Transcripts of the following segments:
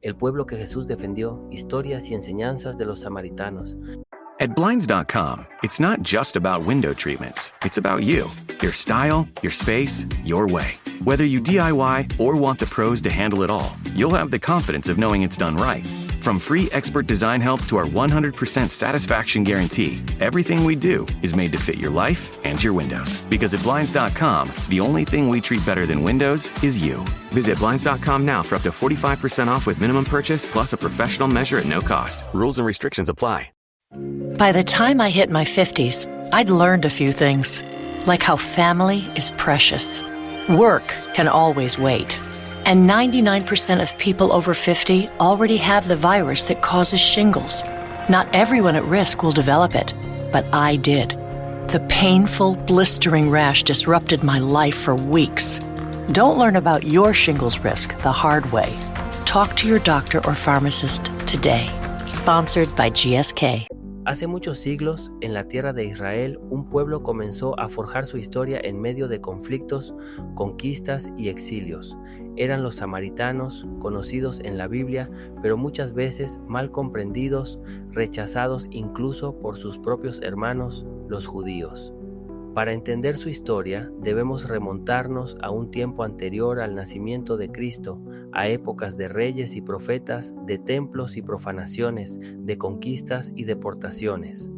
el pueblo que Jesús defendió, historias y enseñanzas de los samaritanos. At Blinds.com, it's not just about window treatments. It's about you, your style, your space, your way. Whether you DIY or want the pros to handle it all, you'll have the confidence of knowing it's done right. From free expert design help to our 100% satisfaction guarantee, everything we do is made to fit your life and your windows. Because at Blinds.com, the only thing we treat better than windows is you. Visit Blinds.com now for up to 45% off with minimum purchase plus a professional measure at no cost. Rules and restrictions apply. By the time I hit my 50s, I'd learned a few things, like how family is precious. Work can always wait. And 99% of people over 50 already have the virus that causes shingles. Not everyone at risk will develop it, but I did. The painful, blistering rash disrupted my life for weeks. Don't learn about your shingles risk the hard way. Talk to your doctor or pharmacist today. Sponsored by GSK. Hace muchos siglos, en la tierra de Israel, un pueblo comenzó a forjar su historia en medio de conflictos, conquistas y exilios. Eran los samaritanos, conocidos en la Biblia, pero muchas veces mal comprendidos, rechazados incluso por sus propios hermanos, los judíos. Para entender su historia, debemos remontarnos a un tiempo anterior al nacimiento de Cristo, a épocas de reyes y profetas, de templos y profanaciones, de conquistas y deportaciones.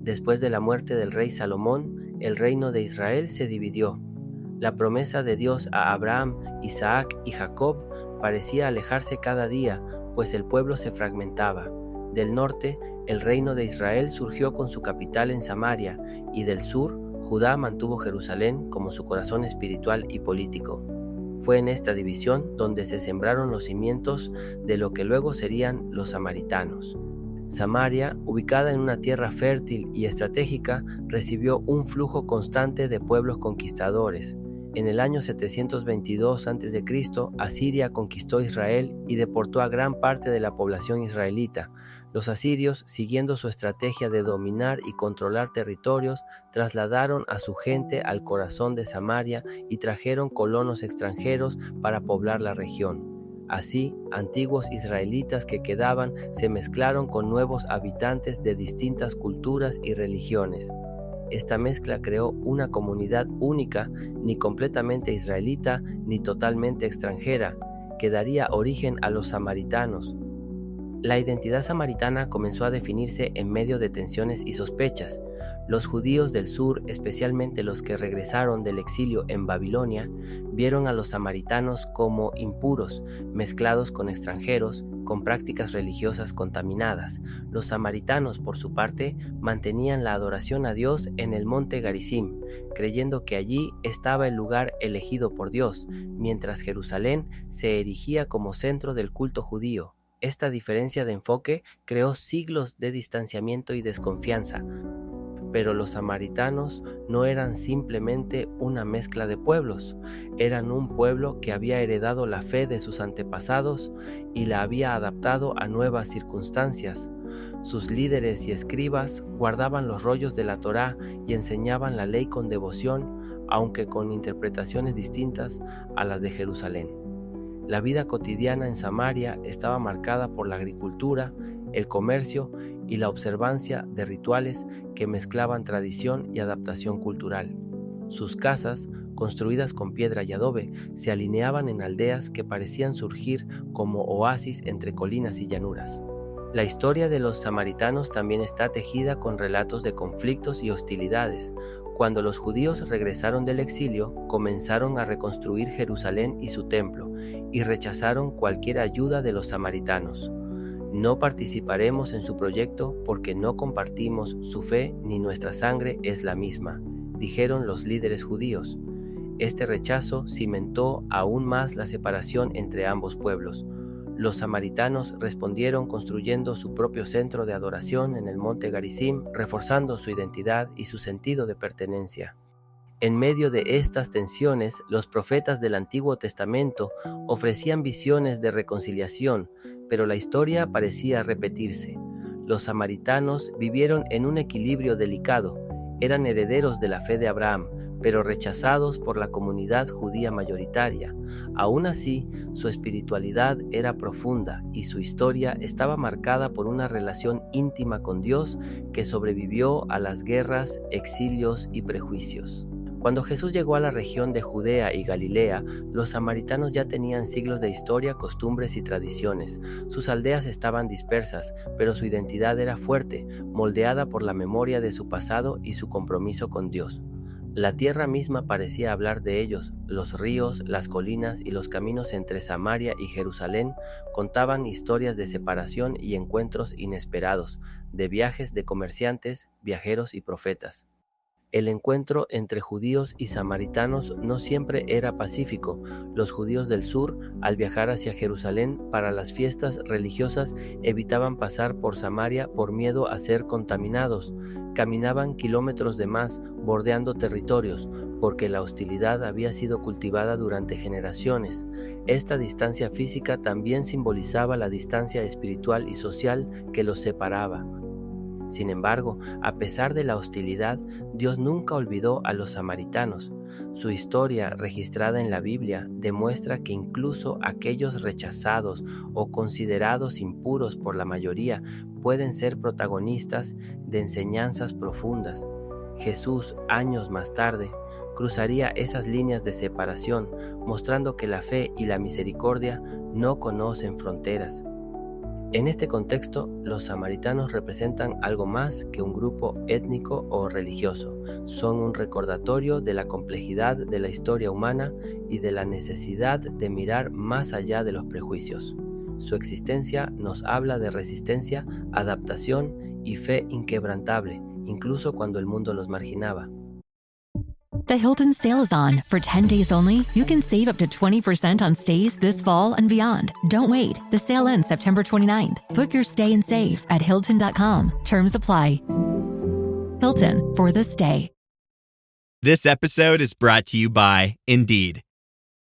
Después de la muerte del rey Salomón, el reino de Israel se dividió. La promesa de Dios a Abraham, Isaac y Jacob parecía alejarse cada día, pues el pueblo se fragmentaba. Del norte, el reino de Israel surgió con su capital en Samaria, y del sur, Judá mantuvo Jerusalén como su corazón espiritual y político. Fue en esta división donde se sembraron los cimientos de lo que luego serían los samaritanos. Samaria, ubicada en una tierra fértil y estratégica, recibió un flujo constante de pueblos conquistadores. En el año 722 a.C., Asiria conquistó Israel y deportó a gran parte de la población israelita. Los asirios, siguiendo su estrategia de dominar y controlar territorios, trasladaron a su gente al corazón de Samaria y trajeron colonos extranjeros para poblar la región. Así, antiguos israelitas que quedaban se mezclaron con nuevos habitantes de distintas culturas y religiones. Esta mezcla creó una comunidad única, ni completamente israelita ni totalmente extranjera, que daría origen a los samaritanos. La identidad samaritana comenzó a definirse en medio de tensiones y sospechas. Los judíos del sur, especialmente los que regresaron del exilio en Babilonia, vieron a los samaritanos como impuros, mezclados con extranjeros, con prácticas religiosas contaminadas. Los samaritanos, por su parte, mantenían la adoración a Dios en el monte Garizim, creyendo que allí estaba el lugar elegido por Dios, mientras Jerusalén se erigía como centro del culto judío. Esta diferencia de enfoque creó siglos de distanciamiento y desconfianza, pero los samaritanos no eran simplemente una mezcla de pueblos, eran un pueblo que había heredado la fe de sus antepasados y la había adaptado a nuevas circunstancias. Sus líderes y escribas guardaban los rollos de la Torá y enseñaban la ley con devoción, aunque con interpretaciones distintas a las de Jerusalén. La vida cotidiana en Samaria estaba marcada por la agricultura, el comercio y la observancia de rituales que mezclaban tradición y adaptación cultural. Sus casas, construidas con piedra y adobe, se alineaban en aldeas que parecían surgir como oasis entre colinas y llanuras. La historia de los samaritanos también está tejida con relatos de conflictos y hostilidades. Cuando los judíos regresaron del exilio, comenzaron a reconstruir Jerusalén y su templo, y rechazaron cualquier ayuda de los samaritanos. No participaremos en su proyecto porque no compartimos su fe ni nuestra sangre es la misma, dijeron los líderes judíos. Este rechazo cimentó aún más la separación entre ambos pueblos. Los samaritanos respondieron construyendo su propio centro de adoración en el monte Garizim, reforzando su identidad y su sentido de pertenencia. En medio de estas tensiones, los profetas del Antiguo Testamento ofrecían visiones de reconciliación, pero la historia parecía repetirse. Los samaritanos vivieron en un equilibrio delicado, eran herederos de la fe de Abraham, pero rechazados por la comunidad judía mayoritaria. Aún así, su espiritualidad era profunda y su historia estaba marcada por una relación íntima con Dios que sobrevivió a las guerras, exilios y prejuicios. Cuando Jesús llegó a la región de Judea y Galilea, los samaritanos ya tenían siglos de historia, costumbres y tradiciones. Sus aldeas estaban dispersas, pero su identidad era fuerte, moldeada por la memoria de su pasado y su compromiso con Dios. La tierra misma parecía hablar de ellos. Los ríos, las colinas y los caminos entre Samaria y Jerusalén contaban historias de separación y encuentros inesperados, de viajes de comerciantes, viajeros y profetas. El encuentro entre judíos y samaritanos no siempre era pacífico. Los judíos del sur, al viajar hacia Jerusalén para las fiestas religiosas, evitaban pasar por Samaria por miedo a ser contaminados. Caminaban kilómetros de más, bordeando territorios, porque la hostilidad había sido cultivada durante generaciones. Esta distancia física también simbolizaba la distancia espiritual y social que los separaba. Sin embargo, a pesar de la hostilidad, Dios nunca olvidó a los samaritanos. Su historia, registrada en la Biblia, demuestra que incluso aquellos rechazados o considerados impuros por la mayoría pueden ser protagonistas de enseñanzas profundas. Jesús, años más tarde, cruzaría esas líneas de separación, mostrando que la fe y la misericordia no conocen fronteras. En este contexto, los samaritanos representan algo más que un grupo étnico o religioso. Son un recordatorio de la complejidad de la historia humana y de la necesidad de mirar más allá de los prejuicios. Su existencia nos habla de resistencia, adaptación y fe inquebrantable, incluso cuando el mundo los marginaba. The Hilton sale is on. For 10 days only, you can save up to 20% on stays this fall and beyond. Don't wait. The sale ends September 29th. Book your stay and save at Hilton.com. Terms apply. Hilton, for the stay. This episode is brought to you by Indeed.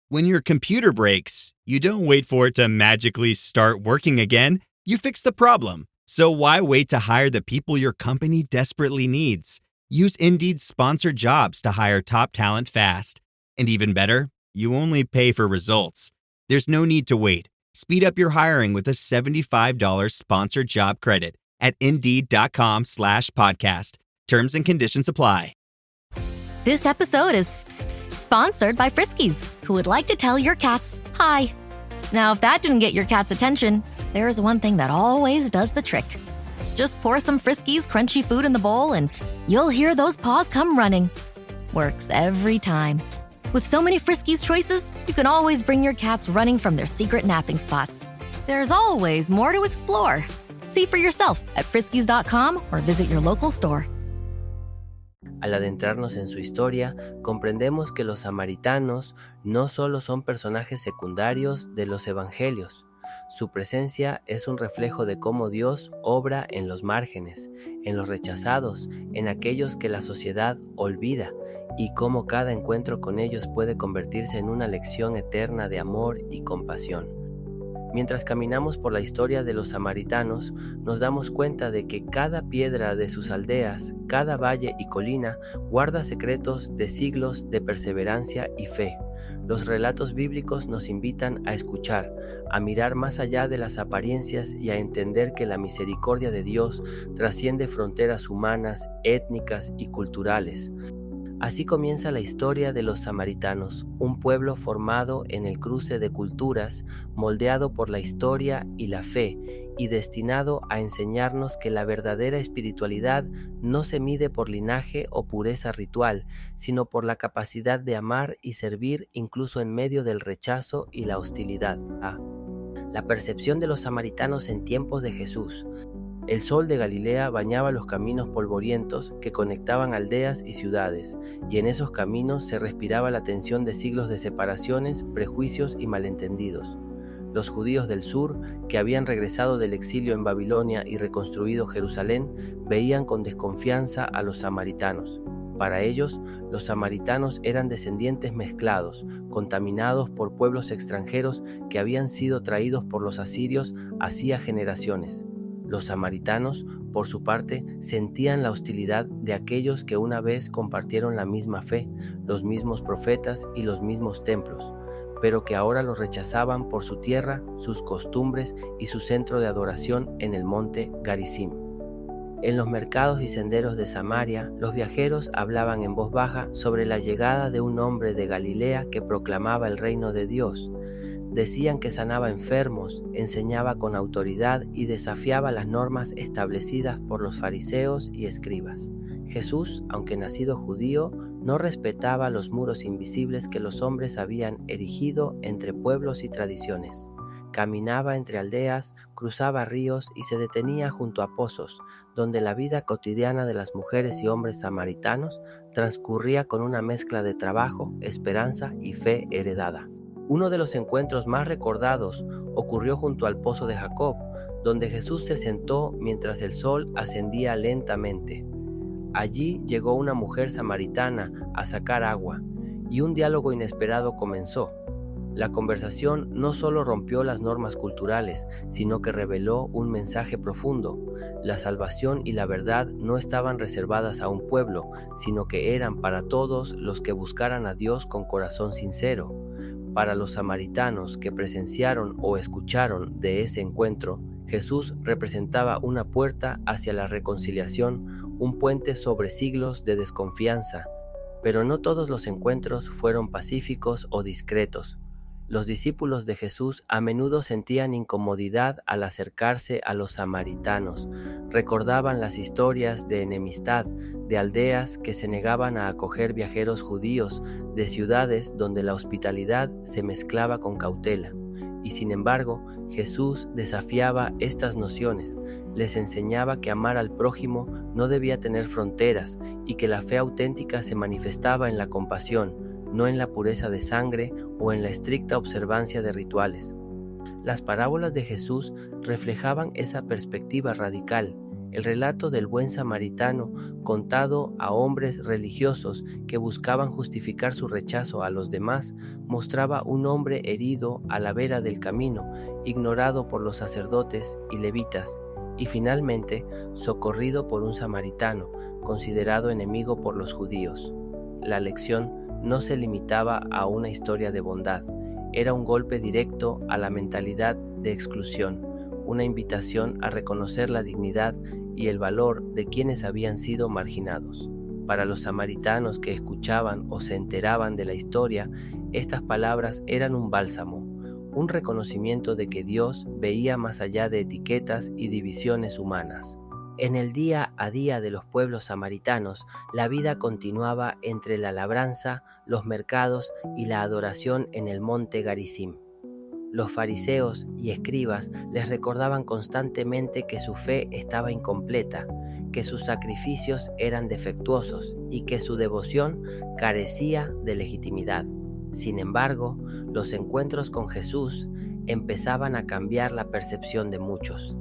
When your computer breaks, you don't wait for it to magically start working again. You fix the problem. So why wait to hire the people your company desperately needs? Use Indeed's sponsored jobs to hire top talent fast. And even better, you only pay for results. There's no need to wait. Speed up your hiring with a $75 sponsored job credit at Indeed.com/podcast. Terms and conditions apply. This episode is sponsored by Friskies, who would like to tell your cats hi. Now, if that didn't get your cat's attention, there's one thing that always does the trick. Just pour some Friskies crunchy food in the bowl and you'll hear those paws come running. Works every time. With so many Friskies choices, you can always bring your cats running from their secret napping spots. There's always more to explore. See for yourself at friskies.com or visit your local store. Al adentrarnos en su historia, comprendemos que los samaritanos no solo son personajes secundarios de los evangelios. Su presencia es un reflejo de cómo Dios obra en los márgenes, en los rechazados, en aquellos que la sociedad olvida, y cómo cada encuentro con ellos puede convertirse en una lección eterna de amor y compasión. Mientras caminamos por la historia de los samaritanos, nos damos cuenta de que cada piedra de sus aldeas, cada valle y colina, guarda secretos de siglos de perseverancia y fe. Los relatos bíblicos nos invitan a escuchar, a mirar más allá de las apariencias y a entender que la misericordia de Dios trasciende fronteras humanas, étnicas y culturales. Así comienza la historia de los samaritanos, un pueblo formado en el cruce de culturas, moldeado por la historia y la fe, y destinado a enseñarnos que la verdadera espiritualidad no se mide por linaje o pureza ritual, sino por la capacidad de amar y servir incluso en medio del rechazo y la hostilidad. La percepción de los samaritanos en tiempos de Jesús. El sol de Galilea bañaba los caminos polvorientos que conectaban aldeas y ciudades, y en esos caminos se respiraba la tensión de siglos de separaciones, prejuicios y malentendidos. Los judíos del sur, que habían regresado del exilio en Babilonia y reconstruido Jerusalén, veían con desconfianza a los samaritanos. Para ellos, los samaritanos eran descendientes mezclados, contaminados por pueblos extranjeros que habían sido traídos por los asirios hacía generaciones. Los samaritanos, por su parte, sentían la hostilidad de aquellos que una vez compartieron la misma fe, los mismos profetas y los mismos templos, pero que ahora los rechazaban por su tierra, sus costumbres y su centro de adoración en el monte Garizim. En los mercados y senderos de Samaria, los viajeros hablaban en voz baja sobre la llegada de un hombre de Galilea que proclamaba el reino de Dios. Decían que sanaba enfermos, enseñaba con autoridad y desafiaba las normas establecidas por los fariseos y escribas. Jesús, aunque nacido judío, no respetaba los muros invisibles que los hombres habían erigido entre pueblos y tradiciones. Caminaba entre aldeas, cruzaba ríos y se detenía junto a pozos, donde la vida cotidiana de las mujeres y hombres samaritanos transcurría con una mezcla de trabajo, esperanza y fe heredada. Uno de los encuentros más recordados ocurrió junto al pozo de Jacob, donde Jesús se sentó mientras el sol ascendía lentamente. Allí llegó una mujer samaritana a sacar agua, y un diálogo inesperado comenzó. La conversación no solo rompió las normas culturales, sino que reveló un mensaje profundo. La salvación y la verdad no estaban reservadas a un pueblo, sino que eran para todos los que buscaran a Dios con corazón sincero. Para los samaritanos que presenciaron o escucharon de ese encuentro, Jesús representaba una puerta hacia la reconciliación, un puente sobre siglos de desconfianza. Pero no todos los encuentros fueron pacíficos o discretos. Los discípulos de Jesús a menudo sentían incomodidad al acercarse a los samaritanos. Recordaban las historias de enemistad, de aldeas que se negaban a acoger viajeros judíos, de ciudades donde la hospitalidad se mezclaba con cautela. Y sin embargo, Jesús desafiaba estas nociones. Les enseñaba que amar al prójimo no debía tener fronteras y que la fe auténtica se manifestaba en la compasión, no en la pureza de sangre o en la estricta observancia de rituales. Las parábolas de Jesús reflejaban esa perspectiva radical. El relato del buen samaritano, contado a hombres religiosos que buscaban justificar su rechazo a los demás, mostraba un hombre herido a la vera del camino, ignorado por los sacerdotes y levitas, y finalmente socorrido por un samaritano, considerado enemigo por los judíos. La lección no se limitaba a una historia de bondad, era un golpe directo a la mentalidad de exclusión, una invitación a reconocer la dignidad y el valor de quienes habían sido marginados. Para los samaritanos que escuchaban o se enteraban de la historia, estas palabras eran un bálsamo, un reconocimiento de que Dios veía más allá de etiquetas y divisiones humanas. En el día a día de los pueblos samaritanos, la vida continuaba entre la labranza, los mercados y la adoración en el monte Garizim. Los fariseos y escribas les recordaban constantemente que su fe estaba incompleta, que sus sacrificios eran defectuosos y que su devoción carecía de legitimidad. Sin embargo, los encuentros con Jesús empezaban a cambiar la percepción de muchos.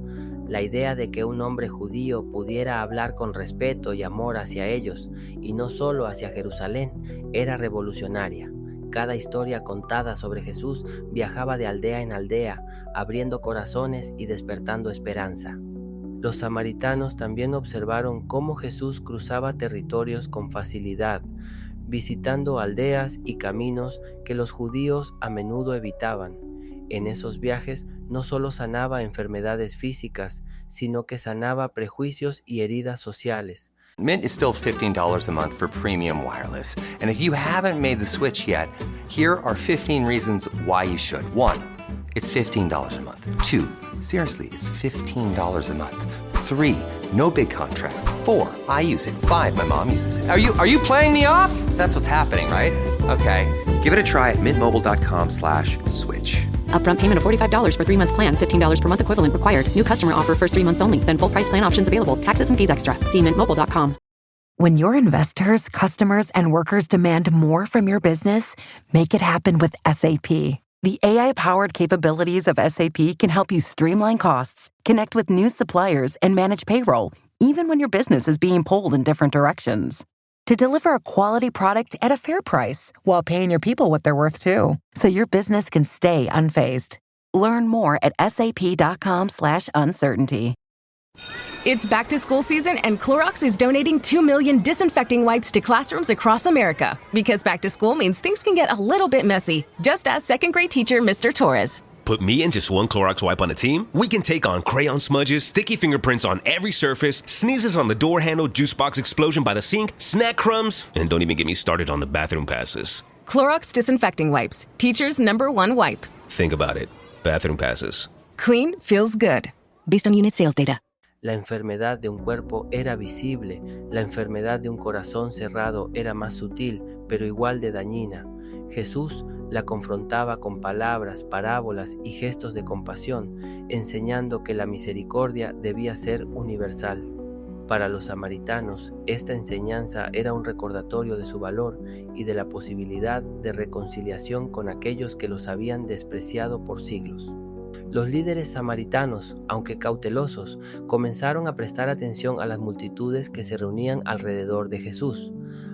La idea de que un hombre judío pudiera hablar con respeto y amor hacia ellos, y no solo hacia Jerusalén, era revolucionaria. Cada historia contada sobre Jesús viajaba de aldea en aldea, abriendo corazones y despertando esperanza. Los samaritanos también observaron cómo Jesús cruzaba territorios con facilidad, visitando aldeas y caminos que los judíos a menudo evitaban. En esos viajes no solo sanaba enfermedades físicas, sino que sanaba prejuicios y heridas sociales. Mint is still $15 a month for premium wireless. And if you haven't made the switch yet, here are 15 reasons why you should. 1, it's $15 a month. 2, seriously, it's $15 a month. 3, no big contracts. 4, I use it. 5, my mom uses it. Are you playing me off? That's what's happening, right? Okay, give it a try at mintmobile.com/switch. Upfront payment of $45 for 3-month plan. $15 per month equivalent required. New customer offer first 3 months only. Then full price plan options available. Taxes and fees extra. See mintmobile.com. When your investors, customers, and workers demand more from your business, make it happen with SAP. The AI-powered capabilities of SAP can help you streamline costs, connect with new suppliers, and manage payroll, even when your business is being pulled in different directions. To deliver a quality product at a fair price while paying your people what they're worth too, so your business can stay unfazed. Learn more at sap.com/uncertainty. It's back to school season and Clorox is donating 2 million disinfecting wipes to classrooms across America. Because back to school means things can get a little bit messy. Just ask second grade teacher Mr. Torres. Put me and just one Clorox wipe on a team? We can take on crayon smudges, sticky fingerprints on every surface, sneezes on the door handle, juice box explosion by the sink, snack crumbs, and don't even get me started on the bathroom passes. Clorox disinfecting wipes. Teacher's #1 wipe. Think about it. Bathroom passes. Clean feels good. Based on unit sales data. La enfermedad de un cuerpo era visible, la enfermedad de un corazón cerrado era más sutil, pero igual de dañina. Jesús la confrontaba con palabras, parábolas y gestos de compasión, enseñando que la misericordia debía ser universal. Para los samaritanos, esta enseñanza era un recordatorio de su valor y de la posibilidad de reconciliación con aquellos que los habían despreciado por siglos. Los líderes samaritanos, aunque cautelosos, comenzaron a prestar atención a las multitudes que se reunían alrededor de Jesús.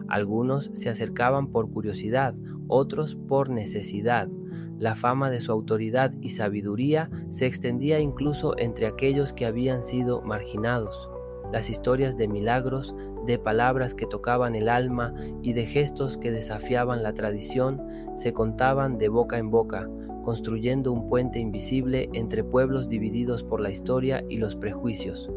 Algunos se acercaban por curiosidad, otros por necesidad. La fama de su autoridad y sabiduría se extendía incluso entre aquellos que habían sido marginados. Las historias de milagros, de palabras que tocaban el alma y de gestos que desafiaban la tradición se contaban de boca en boca, construyendo un puente invisible entre pueblos divididos por la historia y los prejuicios.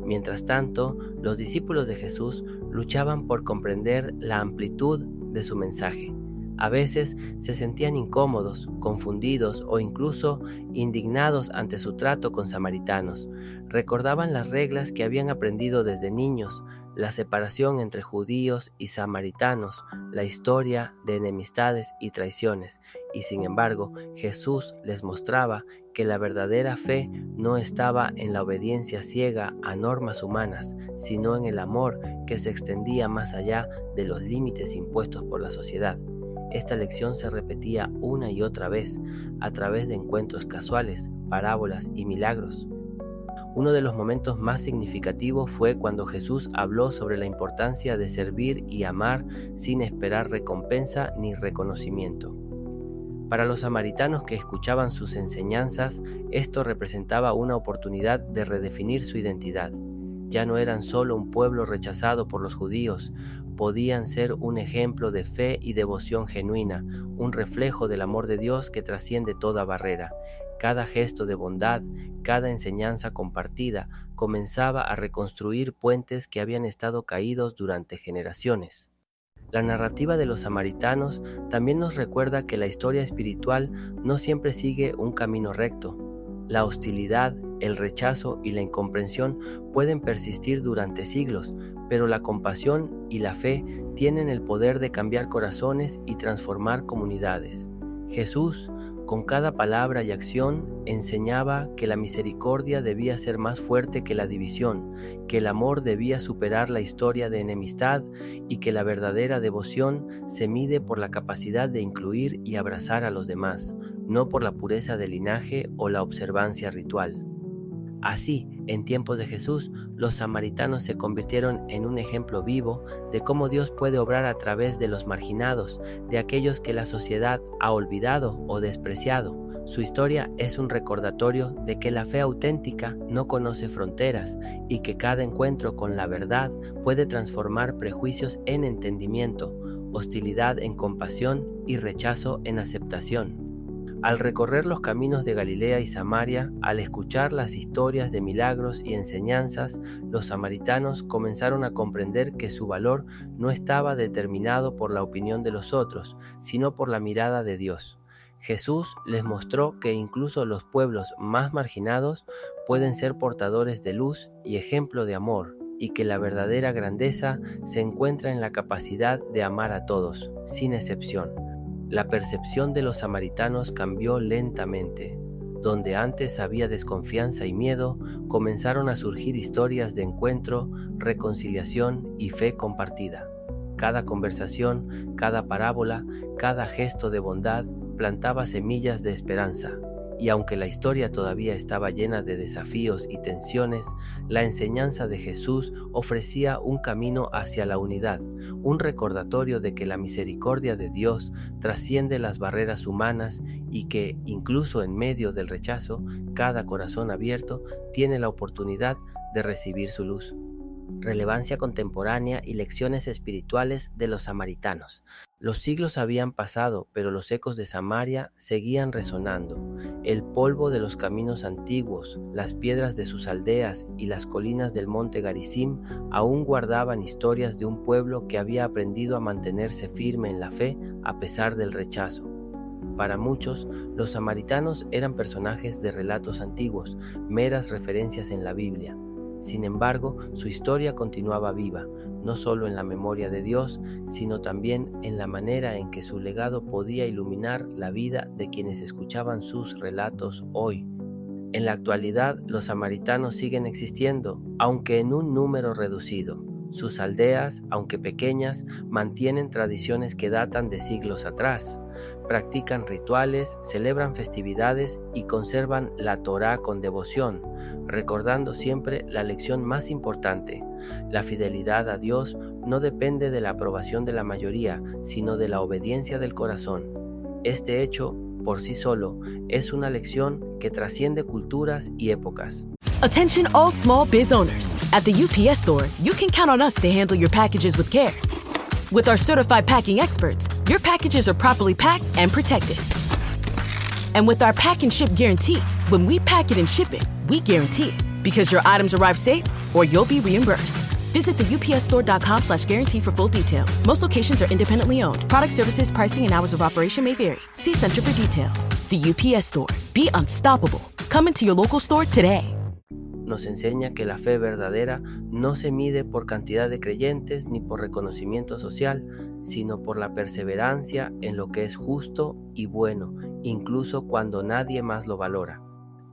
Mientras tanto, los discípulos de Jesús luchaban por comprender la amplitud de su mensaje. A veces se sentían incómodos, confundidos o incluso indignados ante su trato con samaritanos. Recordaban las reglas que habían aprendido desde niños, la separación entre judíos y samaritanos, la historia de enemistades y traiciones, y sin embargo Jesús les mostraba que la verdadera fe no estaba en la obediencia ciega a normas humanas, sino en el amor que se extendía más allá de los límites impuestos por la sociedad. Esta lección se repetía una y otra vez, a través de encuentros casuales, parábolas y milagros. Uno de los momentos más significativos fue cuando Jesús habló sobre la importancia de servir y amar sin esperar recompensa ni reconocimiento. Para los samaritanos que escuchaban sus enseñanzas, esto representaba una oportunidad de redefinir su identidad. Ya no eran solo un pueblo rechazado por los judíos, podían ser un ejemplo de fe y devoción genuina, un reflejo del amor de Dios que trasciende toda barrera. Cada gesto de bondad, cada enseñanza compartida, comenzaba a reconstruir puentes que habían estado caídos durante generaciones. La narrativa de los samaritanos también nos recuerda que la historia espiritual no siempre sigue un camino recto. La hostilidad, el rechazo y la incomprensión pueden persistir durante siglos, pero la compasión y la fe tienen el poder de cambiar corazones y transformar comunidades. Jesús, con cada palabra y acción, enseñaba que la misericordia debía ser más fuerte que la división, que el amor debía superar la historia de enemistad y que la verdadera devoción se mide por la capacidad de incluir y abrazar a los demás, no por la pureza del linaje o la observancia ritual. Así, en tiempos de Jesús, los samaritanos se convirtieron en un ejemplo vivo de cómo Dios puede obrar a través de los marginados, de aquellos que la sociedad ha olvidado o despreciado. Su historia es un recordatorio de que la fe auténtica no conoce fronteras y que cada encuentro con la verdad puede transformar prejuicios en entendimiento, hostilidad en compasión y rechazo en aceptación. Al recorrer los caminos de Galilea y Samaria, al escuchar las historias de milagros y enseñanzas, los samaritanos comenzaron a comprender que su valor no estaba determinado por la opinión de los otros, sino por la mirada de Dios. Jesús les mostró que incluso los pueblos más marginados pueden ser portadores de luz y ejemplo de amor, y que la verdadera grandeza se encuentra en la capacidad de amar a todos, sin excepción. La percepción de los samaritanos cambió lentamente. Donde antes había desconfianza y miedo, comenzaron a surgir historias de encuentro, reconciliación y fe compartida. Cada conversación, cada parábola, cada gesto de bondad plantaba semillas de esperanza. Y aunque la historia todavía estaba llena de desafíos y tensiones, la enseñanza de Jesús ofrecía un camino hacia la unidad, un recordatorio de que la misericordia de Dios trasciende las barreras humanas y que, incluso en medio del rechazo, cada corazón abierto tiene la oportunidad de recibir su luz. Relevancia contemporánea y lecciones espirituales de los samaritanos. Los siglos habían pasado, pero los ecos de Samaria seguían resonando. El polvo de los caminos antiguos, las piedras de sus aldeas y las colinas del monte Garizim aún guardaban historias de un pueblo que había aprendido a mantenerse firme en la fe a pesar del rechazo. Para muchos, los samaritanos eran personajes de relatos antiguos, meras referencias en la Biblia. Sin embargo, su historia continuaba viva, no solo en la memoria de Dios, sino también en la manera en que su legado podía iluminar la vida de quienes escuchaban sus relatos hoy. En la actualidad, los samaritanos siguen existiendo, aunque en un número reducido. Sus aldeas, aunque pequeñas, mantienen tradiciones que datan de siglos atrás. Practican rituales, celebran festividades y conservan la Torá con devoción, recordando siempre la lección más importante. La fidelidad a Dios no depende de la aprobación de la mayoría, sino de la obediencia del corazón. Este hecho, por sí solo, es una lección que trasciende culturas y épocas. Attention all small biz owners. At the UPS Store, you can count on us to handle your packages with care. With our certified packing experts, your packages are properly packed and protected. And with our pack and ship guarantee, when we pack it and ship it, we guarantee it. Because your items arrive safe or you'll be reimbursed. Visit the upsstore.com/guarantee for full details. Most locations are independently owned. Product services, pricing, and hours of operation may vary. See Center for details. The UPS Store. Be unstoppable. Come into your local store today. Nos enseña que la fe verdadera no se mide por cantidad de creyentes ni por reconocimiento social, sino por la perseverancia en lo que es justo y bueno, incluso cuando nadie más lo valora.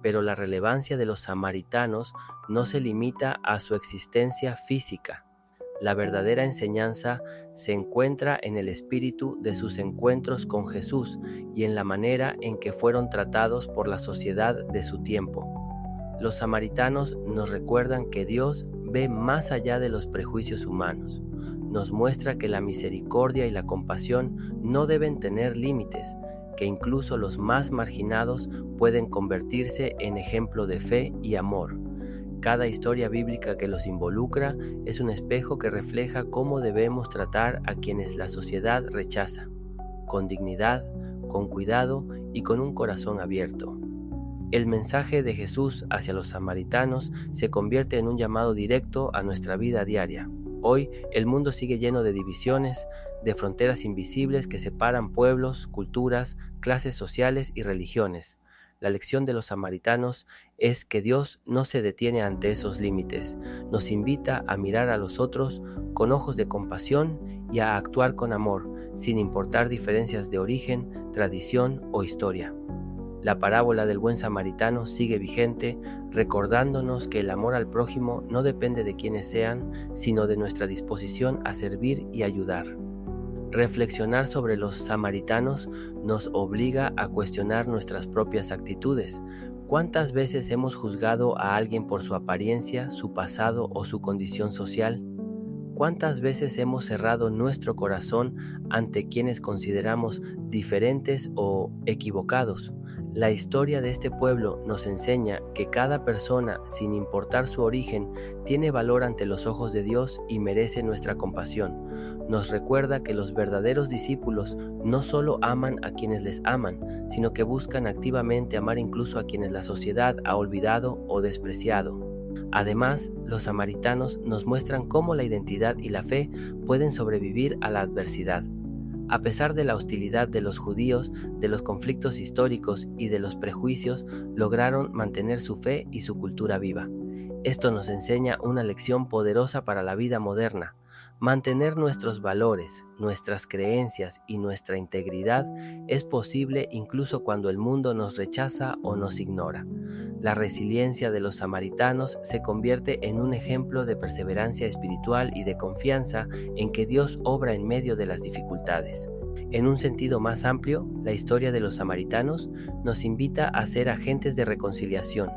Pero la relevancia de los samaritanos no se limita a su existencia física. La verdadera enseñanza se encuentra en el espíritu de sus encuentros con Jesús y en la manera en que fueron tratados por la sociedad de su tiempo. Los samaritanos nos recuerdan que Dios ve más allá de los prejuicios humanos. Nos muestra que la misericordia y la compasión no deben tener límites, que incluso los más marginados pueden convertirse en ejemplo de fe y amor. Cada historia bíblica que los involucra es un espejo que refleja cómo debemos tratar a quienes la sociedad rechaza, con dignidad, con cuidado y con un corazón abierto. El mensaje de Jesús hacia los samaritanos se convierte en un llamado directo a nuestra vida diaria. Hoy el mundo sigue lleno de divisiones, de fronteras invisibles que separan pueblos, culturas, clases sociales y religiones. La lección de los samaritanos es que Dios no se detiene ante esos límites. Nos invita a mirar a los otros con ojos de compasión y a actuar con amor, sin importar diferencias de origen, tradición o historia. La parábola del buen samaritano sigue vigente, recordándonos que el amor al prójimo no depende de quienes sean, sino de nuestra disposición a servir y ayudar. Reflexionar sobre los samaritanos nos obliga a cuestionar nuestras propias actitudes. ¿Cuántas veces hemos juzgado a alguien por su apariencia, su pasado o su condición social? ¿Cuántas veces hemos cerrado nuestro corazón ante quienes consideramos diferentes o equivocados? La historia de este pueblo nos enseña que cada persona, sin importar su origen, tiene valor ante los ojos de Dios y merece nuestra compasión. Nos recuerda que los verdaderos discípulos no solo aman a quienes les aman, sino que buscan activamente amar incluso a quienes la sociedad ha olvidado o despreciado. Además, los samaritanos nos muestran cómo la identidad y la fe pueden sobrevivir a la adversidad. A pesar de la hostilidad de los judíos, de los conflictos históricos y de los prejuicios, lograron mantener su fe y su cultura viva. Esto nos enseña una lección poderosa para la vida moderna. Mantener nuestros valores, nuestras creencias y nuestra integridad es posible incluso cuando el mundo nos rechaza o nos ignora. La resiliencia de los samaritanos se convierte en un ejemplo de perseverancia espiritual y de confianza en que Dios obra en medio de las dificultades. En un sentido más amplio, la historia de los samaritanos nos invita a ser agentes de reconciliación.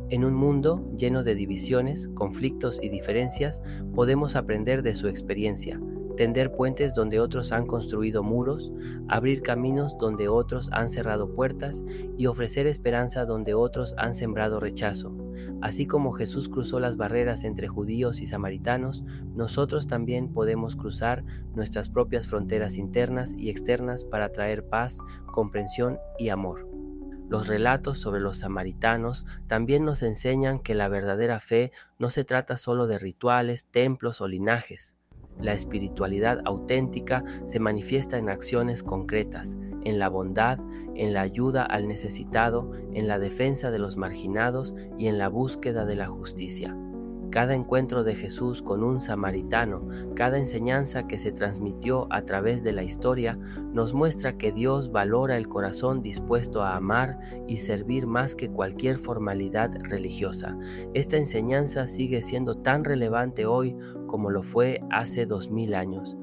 En un mundo lleno de divisiones, conflictos y diferencias, podemos aprender de su experiencia, tender puentes donde otros han construido muros, abrir caminos donde otros han cerrado puertas y ofrecer esperanza donde otros han sembrado rechazo. Así como Jesús cruzó las barreras entre judíos y samaritanos, nosotros también podemos cruzar nuestras propias fronteras internas y externas para traer paz, comprensión y amor. Los relatos sobre los samaritanos también nos enseñan que la verdadera fe no se trata solo de rituales, templos o linajes. La espiritualidad auténtica se manifiesta en acciones concretas, en la bondad, en la ayuda al necesitado, en la defensa de los marginados y en la búsqueda de la justicia. Cada encuentro de Jesús con un samaritano, cada enseñanza que se transmitió a través de la historia, nos muestra que Dios valora el corazón dispuesto a amar y servir más que cualquier formalidad religiosa. Esta enseñanza sigue siendo tan relevante hoy como lo fue hace 2000 años.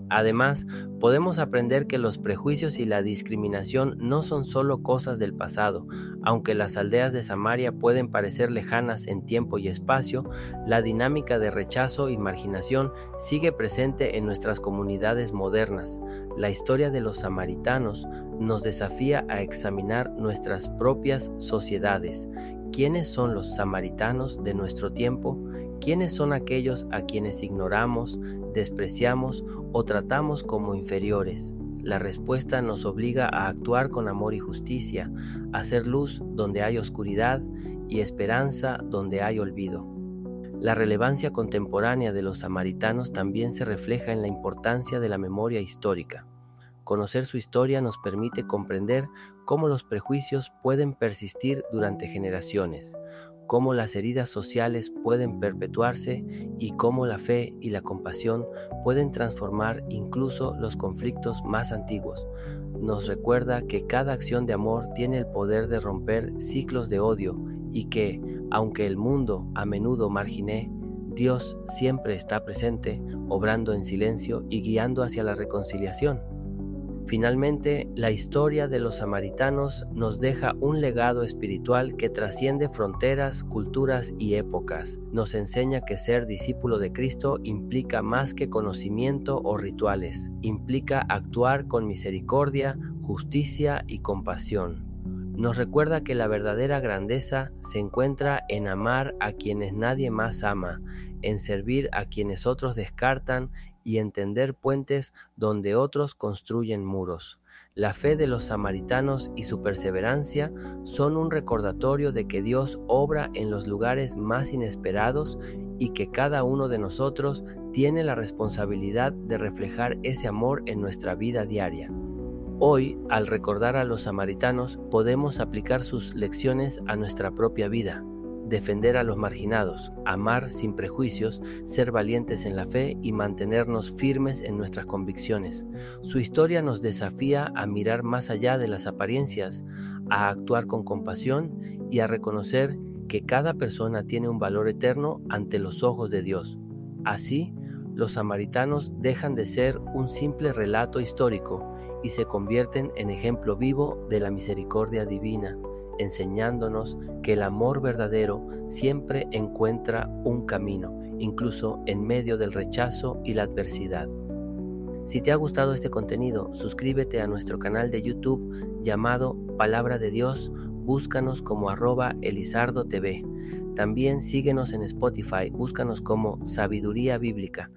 Además, podemos aprender que los prejuicios y la discriminación no son solo cosas del pasado. Aunque las aldeas de Samaria pueden parecer lejanas en tiempo y espacio, la dinámica de rechazo y marginación sigue presente en nuestras comunidades modernas. La historia de los samaritanos nos desafía a examinar nuestras propias sociedades. ¿Quiénes son los samaritanos de nuestro tiempo? ¿Quiénes son aquellos a quienes ignoramos, despreciamos o tratamos como inferiores? La respuesta nos obliga a actuar con amor y justicia, a hacer luz donde hay oscuridad y esperanza donde hay olvido. La relevancia contemporánea de los samaritanos también se refleja en la importancia de la memoria histórica. Conocer su historia nos permite comprender cómo los prejuicios pueden persistir durante generaciones, cómo las heridas sociales pueden perpetuarse y cómo la fe y la compasión pueden transformar incluso los conflictos más antiguos. Nos recuerda que cada acción de amor tiene el poder de romper ciclos de odio y que, aunque el mundo a menudo margine, Dios siempre está presente, obrando en silencio y guiando hacia la reconciliación. Finalmente, la historia de los samaritanos nos deja un legado espiritual que trasciende fronteras, culturas y épocas. Nos enseña que ser discípulo de Cristo implica más que conocimiento o rituales. Implica actuar con misericordia, justicia y compasión. Nos recuerda que la verdadera grandeza se encuentra en amar a quienes nadie más ama, en servir a quienes otros descartan y entender puentes donde otros construyen muros. La fe de los samaritanos y su perseverancia son un recordatorio de que Dios obra en los lugares más inesperados y que cada uno de nosotros tiene la responsabilidad de reflejar ese amor en nuestra vida diaria. Hoy, al recordar a los samaritanos, podemos aplicar sus lecciones a nuestra propia vida. Defender a los marginados, amar sin prejuicios, ser valientes en la fe y mantenernos firmes en nuestras convicciones. Su historia nos desafía a mirar más allá de las apariencias, a actuar con compasión y a reconocer que cada persona tiene un valor eterno ante los ojos de Dios. Así, los samaritanos dejan de ser un simple relato histórico y se convierten en ejemplo vivo de la misericordia divina, enseñándonos que el amor verdadero siempre encuentra un camino, incluso en medio del rechazo y la adversidad. Si te ha gustado este contenido, suscríbete a nuestro canal de YouTube llamado Palabra de Dios, búscanos como @elizardotv. También síguenos en Spotify, búscanos como Sabiduría Bíblica.